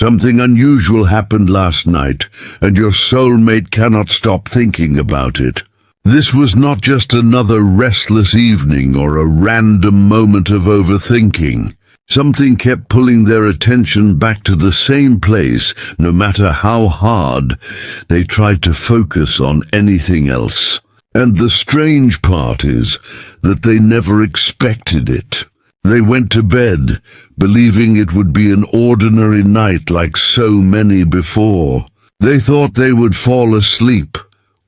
Something unusual happened last night, and your soulmate cannot stop thinking about it. This was not just another restless evening or a random moment of overthinking. Something kept pulling their attention back to the same place, no matter how hard they tried to focus on anything else. And the strange part is that they never expected it. They went to bed, believing it would be an ordinary night like so many before. They thought they would fall asleep,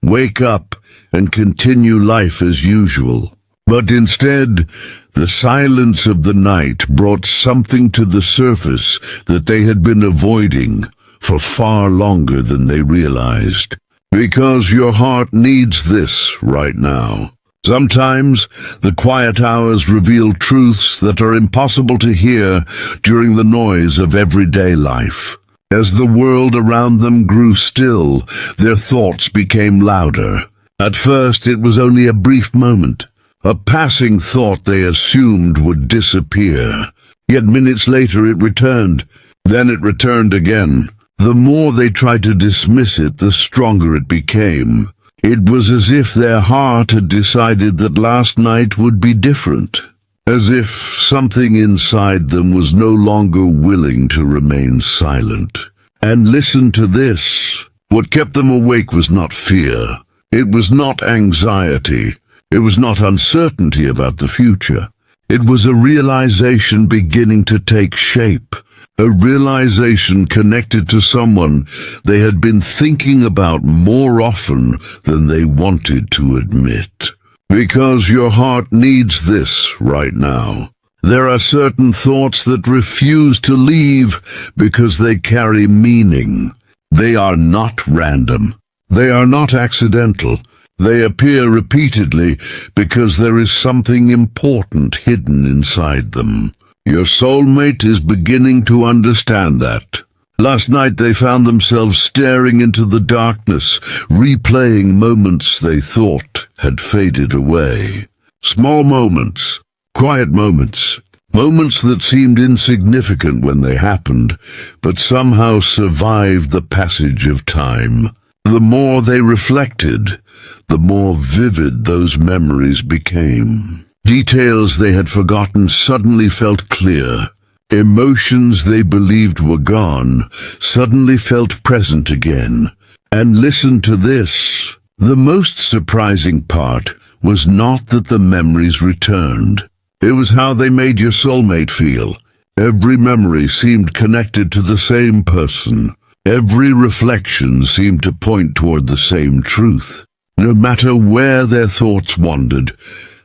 wake up, and continue life as usual. But instead, the silence of the night brought something to the surface that they had been avoiding for far longer than they realized. Because your heart needs this right now. Sometimes, the quiet hours reveal truths that are impossible to hear during the noise of everyday life. As the world around them grew still, their thoughts became louder. At first, it was only a brief moment. A passing thought they assumed would disappear. Yet minutes later it returned. Then it returned again. The more they tried to dismiss it, the stronger it became. It was as if their heart had decided that last night would be different. As if something inside them was no longer willing to remain silent. And listen to this. What kept them awake was not fear. It was not anxiety. It was not uncertainty about the future. It was a realization beginning to take shape. A realization connected to someone they had been thinking about more often than they wanted to admit. Because your heart needs this right now. There are certain thoughts that refuse to leave because they carry meaning. They are not random. They are not accidental. They appear repeatedly because there is something important hidden inside them. Your soulmate is beginning to understand that. Last night they found themselves staring into the darkness, replaying moments they thought had faded away. Small moments, quiet moments, moments that seemed insignificant when they happened, but somehow survived the passage of time. The more they reflected, the more vivid those memories became. Details they had forgotten suddenly felt clear. Emotions they believed were gone suddenly felt present again. And listen to this. The most surprising part was not that the memories returned. It was how they made your soulmate feel. Every memory seemed connected to the same person. Every reflection seemed to point toward the same truth. No matter where their thoughts wandered,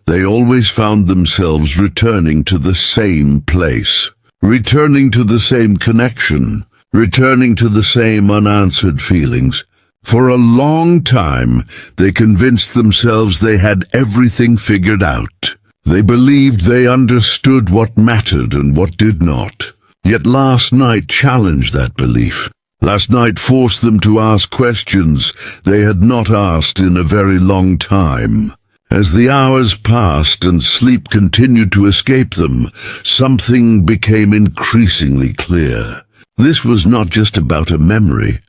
they always found themselves returning to the same place, returning to the same connection, returning to the same unanswered feelings. For a long time, they convinced themselves they had everything figured out. They believed they understood what mattered and what did not. Yet last night challenged that belief. Last night forced them to ask questions they had not asked in a very long time. As the hours passed and sleep continued to escape them, something became increasingly clear. This was not just about a memory.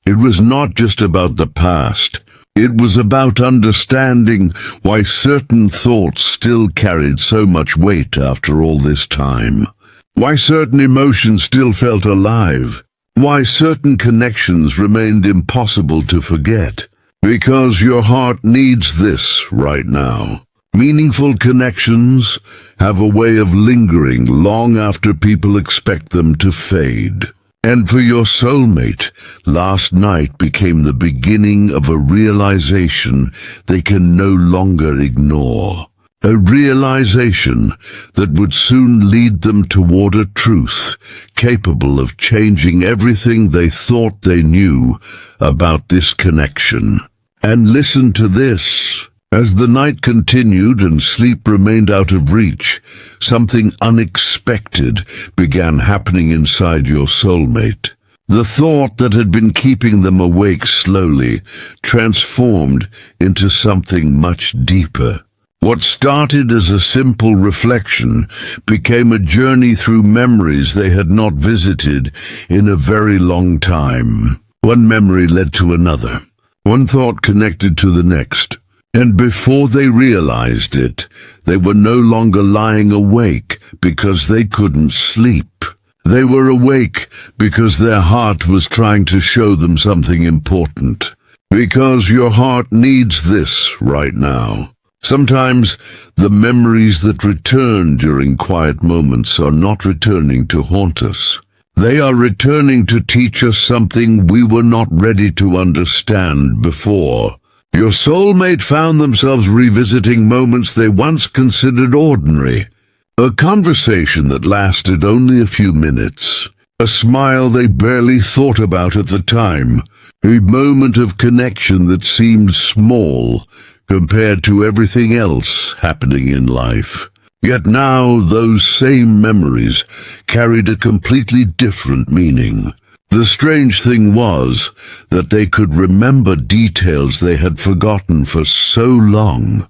It was not just about the past. It was about understanding why certain thoughts still carried so much weight after all this time. Why certain emotions still felt alive. Why certain connections remained impossible to forget. Because your heart needs this right now. Meaningful connections have a way of lingering long after people expect them to fade. And for your soulmate, last night became the beginning of a realization they can no longer ignore. A realization that would soon lead them toward a truth capable of changing everything they thought they knew about this connection. And listen to this. As the night continued and sleep remained out of reach, something unexpected began happening inside your soulmate. The thought that had been keeping them awake slowly transformed into something much deeper. What started as a simple reflection became a journey through memories they had not visited in a very long time. One memory led to another. One thought connected to the next. And before they realized it, they were no longer lying awake because they couldn't sleep. They were awake because their heart was trying to show them something important. Because your heart needs this right now. Sometimes the memories that return during quiet moments are not returning to haunt us. They are returning to teach us something we were not ready to understand before. Your soulmate found themselves revisiting moments they once considered ordinary. A conversation that lasted only a few minutes. A smile they barely thought about at the time. A moment of connection that seemed small compared to everything else happening in life. Yet now those same memories carried a completely different meaning. The strange thing was that they could remember details they had forgotten for so long.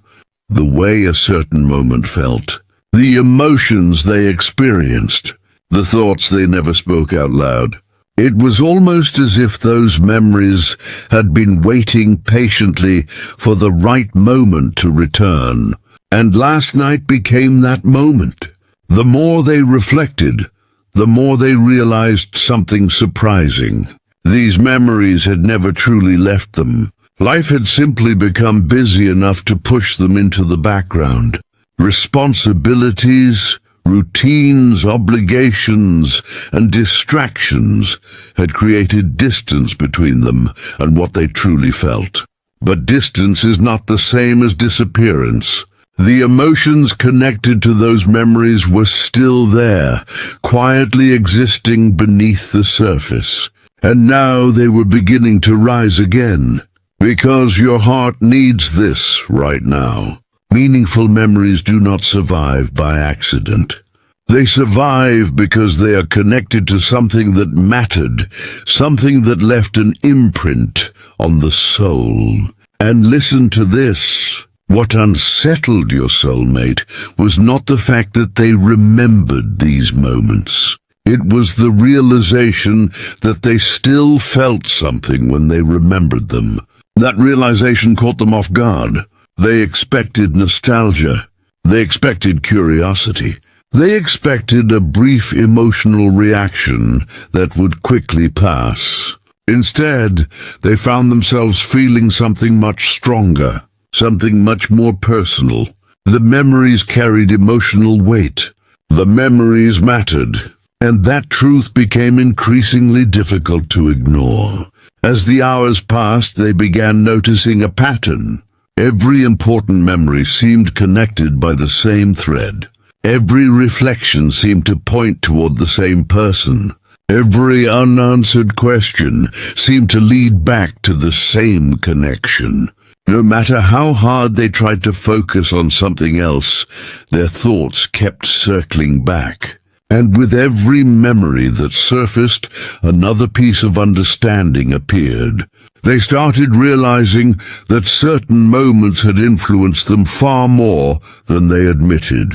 The way a certain moment felt, the emotions they experienced, the thoughts they never spoke out loud. It was almost as if those memories had been waiting patiently for the right moment to return. And last night became that moment. The more they reflected, the more they realized something surprising. These memories had never truly left them. Life had simply become busy enough to push them into the background. Responsibilities, routines, obligations, and distractions had created distance between them and what they truly felt. But distance is not the same as disappearance. The emotions connected to those memories were still there, quietly existing beneath the surface. And now they were beginning to rise again. Because your heart needs this right now. Meaningful memories do not survive by accident. They survive because they are connected to something that mattered, something that left an imprint on the soul. And listen to this. What unsettled your soulmate was not the fact that they remembered these moments. It was the realization that they still felt something when they remembered them. That realization caught them off guard. They expected nostalgia. They expected curiosity. They expected a brief emotional reaction that would quickly pass. Instead, they found themselves feeling something much stronger, something much more personal. The memories carried emotional weight. The memories mattered, and that truth became increasingly difficult to ignore. As the hours passed, they began noticing a pattern. Every important memory seemed connected by the same thread. Every reflection seemed to point toward the same person. Every unanswered question seemed to lead back to the same connection. No matter how hard they tried to focus on something else, their thoughts kept circling back. And with every memory that surfaced, another piece of understanding appeared. They started realizing that certain moments had influenced them far more than they admitted.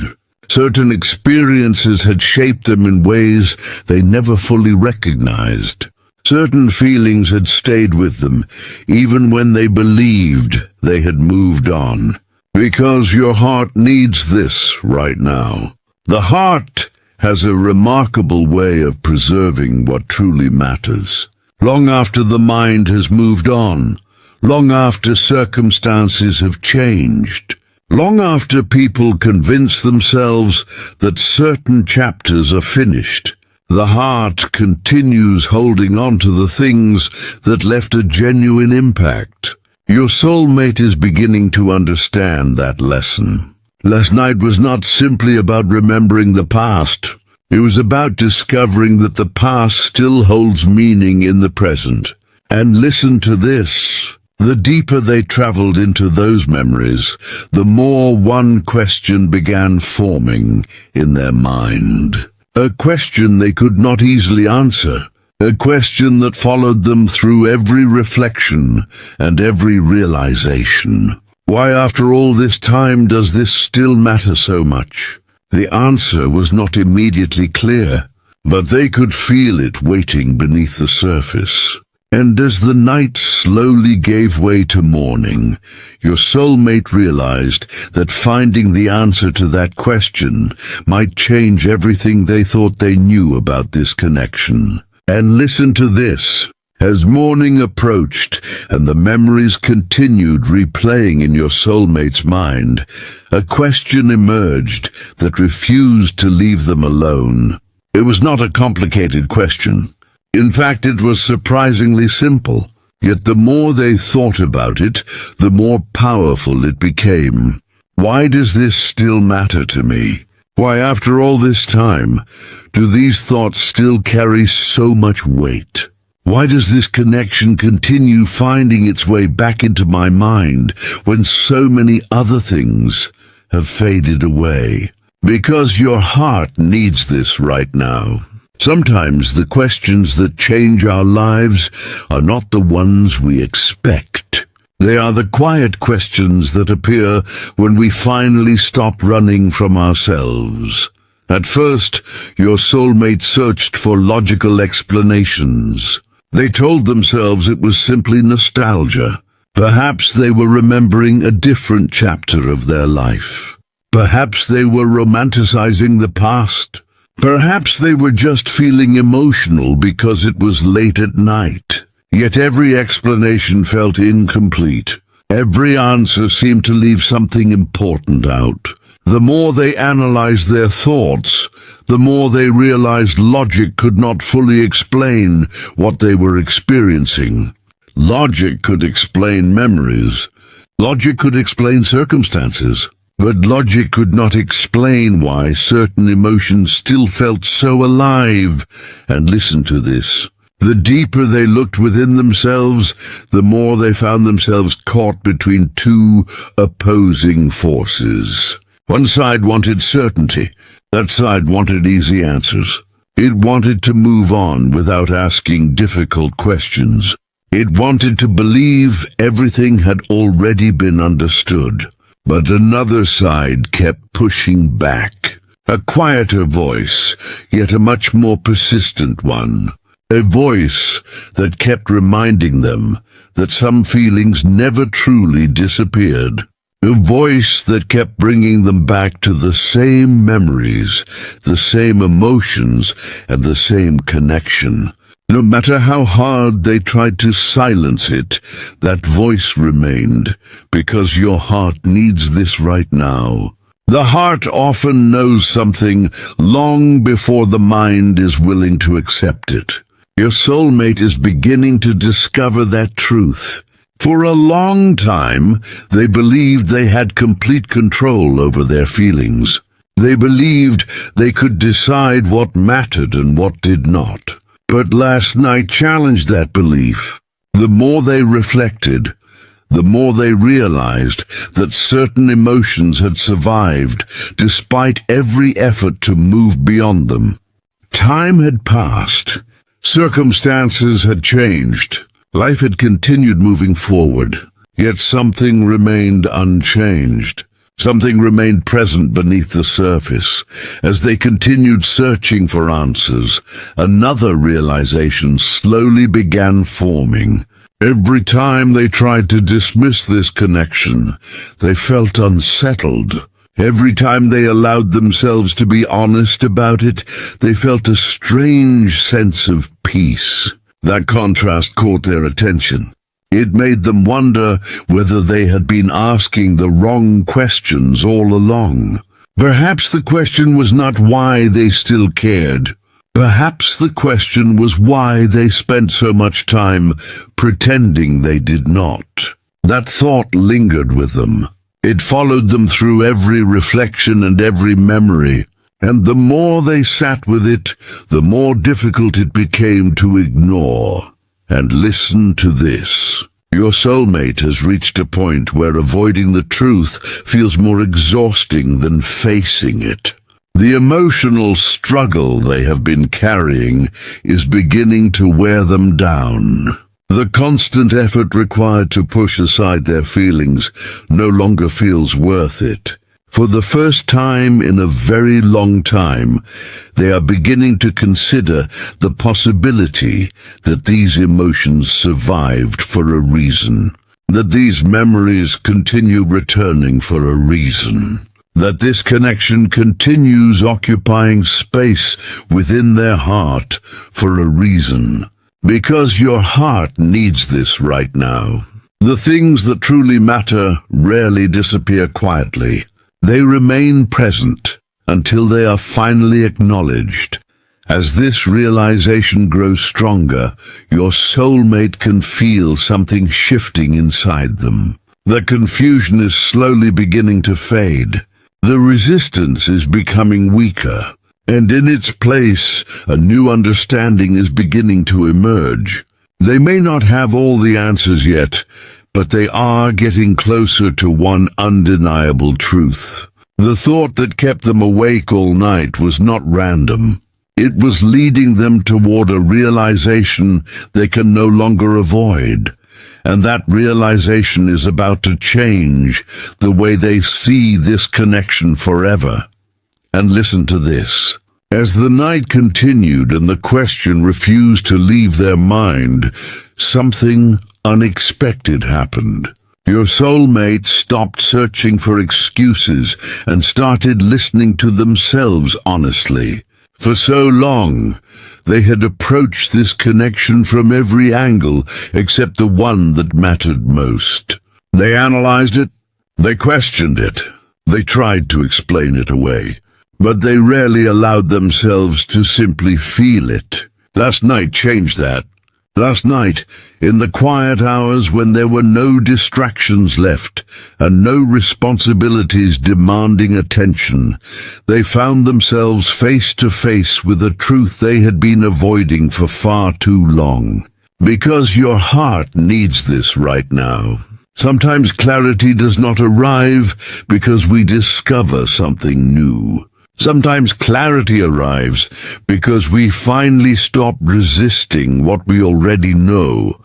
Certain experiences had shaped them in ways they never fully recognized. Certain feelings had stayed with them, even when they believed they had moved on. Because your heart needs this right now. The heart has a remarkable way of preserving what truly matters. Long after the mind has moved on, long after circumstances have changed, long after people convince themselves that certain chapters are finished, the heart continues holding on to the things that left a genuine impact. Your soulmate is beginning to understand that lesson. Last night was not simply about remembering the past. It was about discovering that the past still holds meaning in the present. And listen to this. The deeper they traveled into those memories, the more one question began forming in their mind. A question they could not easily answer. A question that followed them through every reflection and every realization. Why, after all this time, does this still matter so much? The answer was not immediately clear, but they could feel it waiting beneath the surface. And as the night slowly gave way to morning, your soulmate realized that finding the answer to that question might change everything they thought they knew about this connection. And listen to this. As morning approached and the memories continued replaying in your soulmate's mind, a question emerged that refused to leave them alone. It was not a complicated question. In fact, it was surprisingly simple. Yet the more they thought about it, the more powerful it became. Why does this still matter to me? Why, after all this time, do these thoughts still carry so much weight? Why does this connection continue finding its way back into my mind when so many other things have faded away? Because your heart needs this right now. Sometimes the questions that change our lives are not the ones we expect. They are the quiet questions that appear when we finally stop running from ourselves. At first, your soulmate searched for logical explanations. They told themselves it was simply nostalgia. Perhaps they were remembering a different chapter of their life. Perhaps they were romanticizing the past. Perhaps they were just feeling emotional because it was late at night. Yet every explanation felt incomplete. Every answer seemed to leave something important out. The more they analyzed their thoughts, the more they realized logic could not fully explain what they were experiencing. Logic could explain memories. Logic could explain circumstances. But logic could not explain why certain emotions still felt so alive. And listen to this. The deeper they looked within themselves, the more they found themselves caught between two opposing forces. One side wanted certainty. That side wanted easy answers. It wanted to move on without asking difficult questions. It wanted to believe everything had already been understood. But another side kept pushing back. A quieter voice, yet a much more persistent one. A voice that kept reminding them that some feelings never truly disappeared. A voice that kept bringing them back to the same memories, the same emotions, and the same connection. No matter how hard they tried to silence it, that voice remained, because your heart needs this right now. The heart often knows something long before the mind is willing to accept it. Your soulmate is beginning to discover that truth. For a long time, they believed they had complete control over their feelings. They believed they could decide what mattered and what did not. But last night challenged that belief. The more they reflected, the more they realized that certain emotions had survived despite every effort to move beyond them. Time had passed. Circumstances had changed. Life had continued moving forward, yet something remained unchanged. Something remained present beneath the surface. As they continued searching for answers, another realization slowly began forming. Every time they tried to dismiss this connection, they felt unsettled. Every time they allowed themselves to be honest about it, they felt a strange sense of peace. That contrast caught their attention. It made them wonder whether they had been asking the wrong questions all along. Perhaps the question was not why they still cared. Perhaps the question was why they spent so much time pretending they did not. That thought lingered with them. It followed them through every reflection and every memory. And the more they sat with it, the more difficult it became to ignore. And listen to this. Your soulmate has reached a point where avoiding the truth feels more exhausting than facing it. The emotional struggle they have been carrying is beginning to wear them down. The constant effort required to push aside their feelings no longer feels worth it. For the first time in a very long time, they are beginning to consider the possibility that these emotions survived for a reason, that these memories continue returning for a reason, that this connection continues occupying space within their heart for a reason. Because your heart needs this right now. The things that truly matter rarely disappear quietly. They remain present until they are finally acknowledged. As this realization grows stronger, your soulmate can feel something shifting inside them. The confusion is slowly beginning to fade. The resistance is becoming weaker. And in its place, a new understanding is beginning to emerge. They may not have all the answers yet, but they are getting closer to one undeniable truth. The thought that kept them awake all night was not random. It was leading them toward a realization they can no longer avoid. And that realization is about to change the way they see this connection forever. And listen to this. As the night continued and the question refused to leave their mind, something unexpected happened. Your soulmate stopped searching for excuses and started listening to themselves honestly. For so long, they had approached this connection from every angle except the one that mattered most. They analyzed it, they questioned it, they tried to explain it away. But they rarely allowed themselves to simply feel it. Last night changed that. Last night, in the quiet hours when there were no distractions left and no responsibilities demanding attention, they found themselves face to face with a truth they had been avoiding for far too long. Because your heart needs this right now. Sometimes clarity does not arrive because we discover something new. Sometimes clarity arrives because we finally stop resisting what we already know.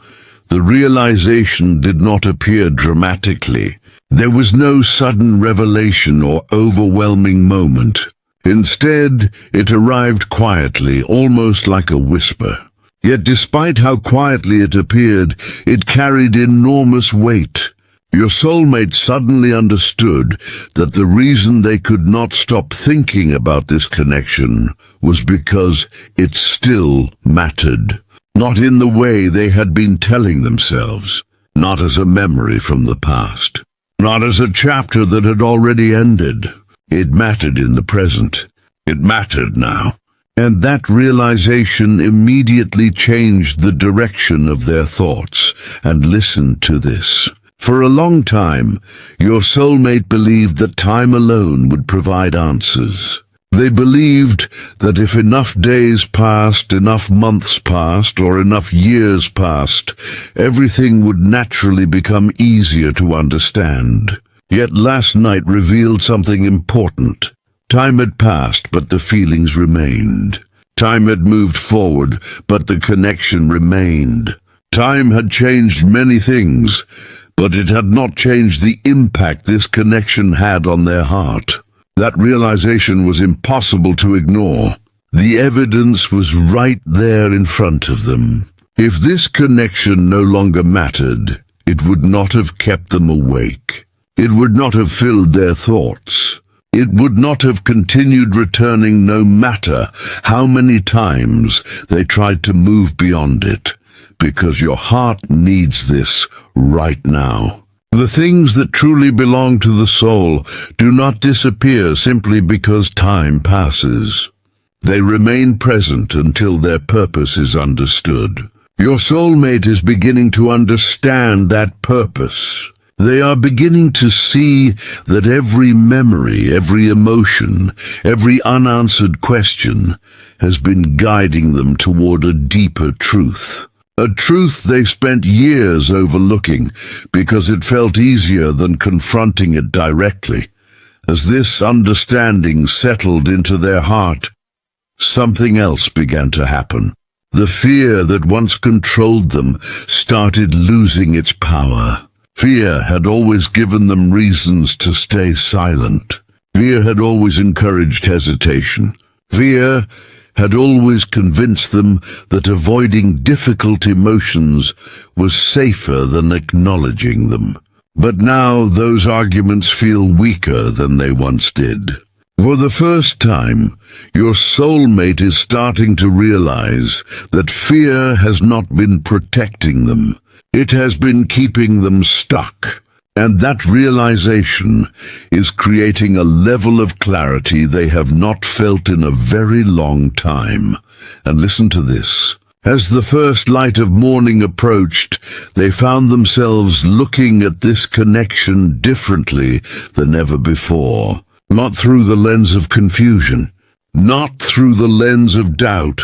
The realization did not appear dramatically. There was no sudden revelation or overwhelming moment. Instead, it arrived quietly, almost like a whisper. Yet despite how quietly it appeared, it carried enormous weight. Your soulmate suddenly understood that the reason they could not stop thinking about this connection was because it still mattered. Not in the way they had been telling themselves, not as a memory from the past, not as a chapter that had already ended. It mattered in the present. It mattered now. And that realization immediately changed the direction of their thoughts. And listen to this. For a long time, your soulmate believed that time alone would provide answers. They believed that if enough days passed, enough months passed, or enough years passed, everything would naturally become easier to understand. Yet last night revealed something important. Time had passed, but the feelings remained. Time had moved forward, but the connection remained. Time had changed many things, but it had not changed the impact this connection had on their heart. That realization was impossible to ignore. The evidence was right there in front of them. If this connection no longer mattered, it would not have kept them awake. It would not have filled their thoughts. It would not have continued returning no matter how many times they tried to move beyond it. Because your heart needs this right now. The things that truly belong to the soul do not disappear simply because time passes. They remain present until their purpose is understood. Your soulmate is beginning to understand that purpose. They are beginning to see that every memory, every emotion, every unanswered question has been guiding them toward a deeper truth. A truth they spent years overlooking because it felt easier than confronting it directly. As this understanding settled into their heart, something else began to happen. The fear that once controlled them started losing its power. Fear had always given them reasons to stay silent. Fear had always encouraged hesitation. Fear had always convinced them that avoiding difficult emotions was safer than acknowledging them. But now those arguments feel weaker than they once did. For the first time, your soulmate is starting to realize that fear has not been protecting them. It has been keeping them stuck. And that realization is creating a level of clarity they have not felt in a very long time. And listen to this. As the first light of morning approached, they found themselves looking at this connection differently than ever before. Not through the lens of confusion, not through the lens of doubt,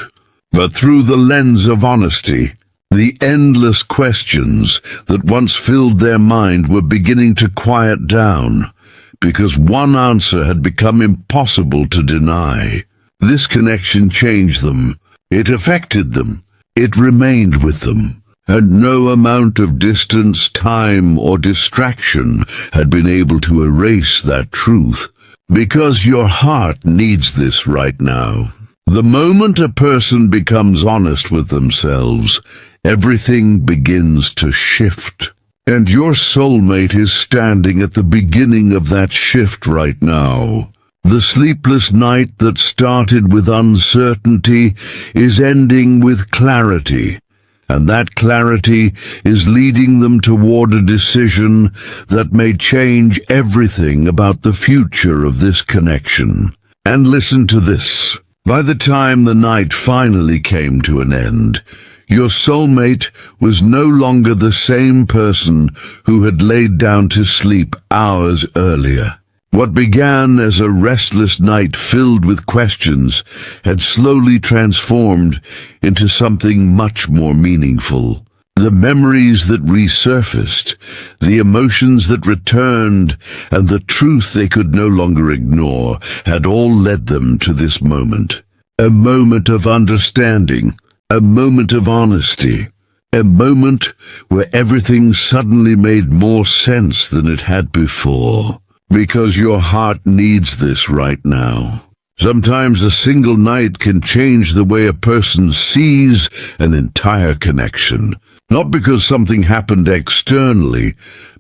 but through the lens of honesty. The endless questions that once filled their mind were beginning to quiet down, because one answer had become impossible to deny. This connection changed them. It affected them. It remained with them. And no amount of distance, time, or distraction had been able to erase that truth. Because your heart needs this right now. The moment a person becomes honest with themselves, everything begins to shift. And your soulmate is standing at the beginning of that shift right now. The sleepless night that started with uncertainty is ending with clarity. And that clarity is leading them toward a decision that may change everything about the future of this connection. And listen to this. By the time the night finally came to an end, your soulmate was no longer the same person who had laid down to sleep hours earlier. What began as a restless night filled with questions had slowly transformed into something much more meaningful. The memories that resurfaced, the emotions that returned, and the truth they could no longer ignore had all led them to this moment. A moment of understanding, a moment of honesty, a moment where everything suddenly made more sense than it had before. Because your heart needs this right now. Sometimes a single night can change the way a person sees an entire connection. Not because something happened externally,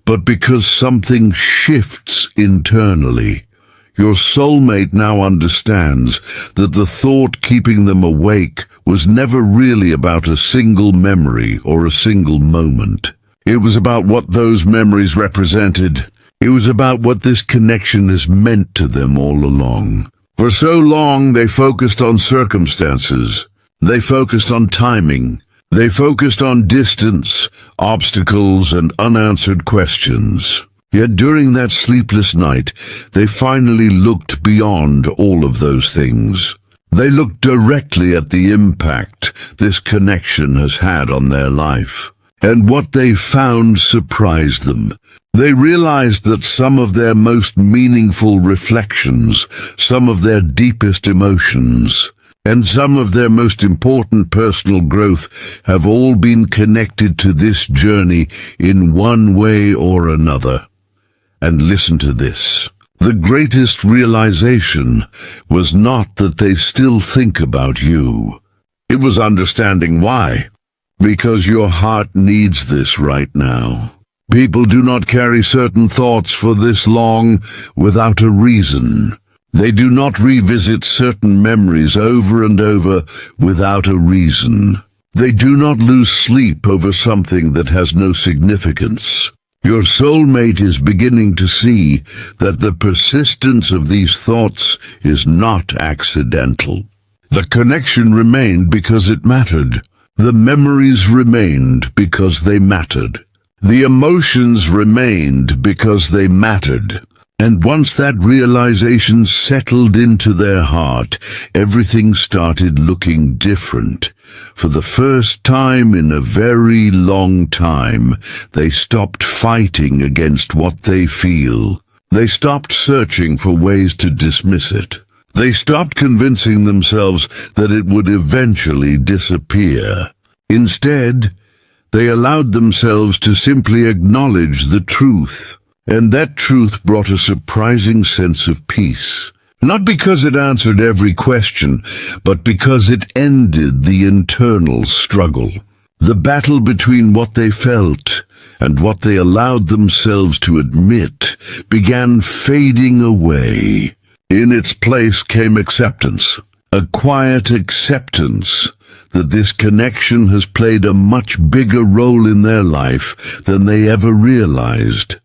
but because something shifts internally. Your soulmate now understands that the thought keeping them awake was never really about a single memory or a single moment. It was about what those memories represented. It was about what this connection has meant to them all along. For so long, they focused on circumstances. They focused on timing. They focused on distance, obstacles, and unanswered questions. Yet during that sleepless night, they finally looked beyond all of those things. They looked directly at the impact this connection has had on their life. And what they found surprised them. They realized that some of their most meaningful reflections, some of their deepest emotions, and some of their most important personal growth have all been connected to this journey in one way or another. And listen to this. The greatest realization was not that they still think about you. It was understanding why. Because your heart needs this right now. People do not carry certain thoughts for this long without a reason. They do not revisit certain memories over and over without a reason. They do not lose sleep over something that has no significance. Your soulmate is beginning to see that the persistence of these thoughts is not accidental. The connection remained because it mattered. The memories remained because they mattered. The emotions remained because they mattered. And once that realization settled into their heart, everything started looking different. For the first time in a very long time, they stopped fighting against what they feel. They stopped searching for ways to dismiss it. They stopped convincing themselves that it would eventually disappear. Instead, they allowed themselves to simply acknowledge the truth. And that truth brought a surprising sense of peace. Not because it answered every question, but because it ended the internal struggle. The battle between what they felt and what they allowed themselves to admit began fading away. In its place came acceptance, a quiet acceptance that this connection has played a much bigger role in their life than they ever realized.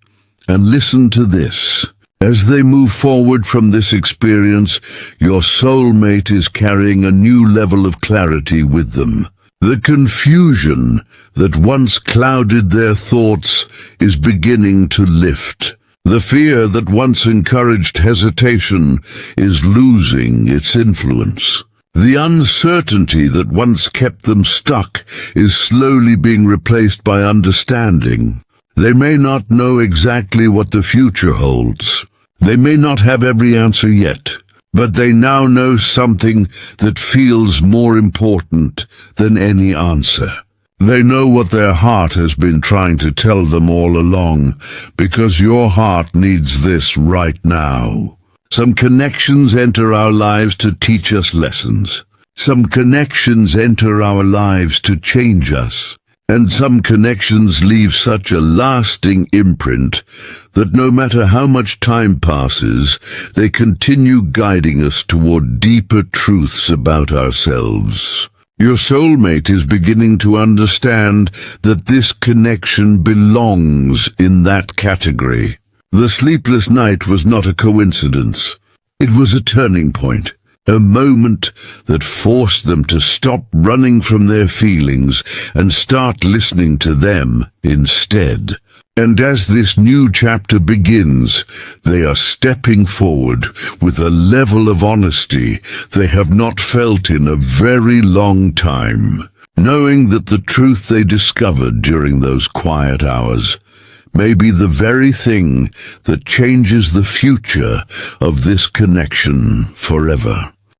And listen to this. As they move forward from this experience, your soulmate is carrying a new level of clarity with them. The confusion that once clouded their thoughts is beginning to lift. The fear that once encouraged hesitation is losing its influence. The uncertainty that once kept them stuck is slowly being replaced by understanding. They may not know exactly what the future holds. They may not have every answer yet, but they now know something that feels more important than any answer. They know what their heart has been trying to tell them all along, because your heart needs this right now. Some connections enter our lives to teach us lessons. Some connections enter our lives to change us. And some connections leave such a lasting imprint that no matter how much time passes, they continue guiding us toward deeper truths about ourselves. Your soulmate is beginning to understand that this connection belongs in that category. The sleepless night was not a coincidence. It was a turning point. A moment that forced them to stop running from their feelings and start listening to them instead. And as this new chapter begins, they are stepping forward with a level of honesty they have not felt in a very long time, knowing that the truth they discovered during those quiet hours may be the very thing that changes the future of this connection forever.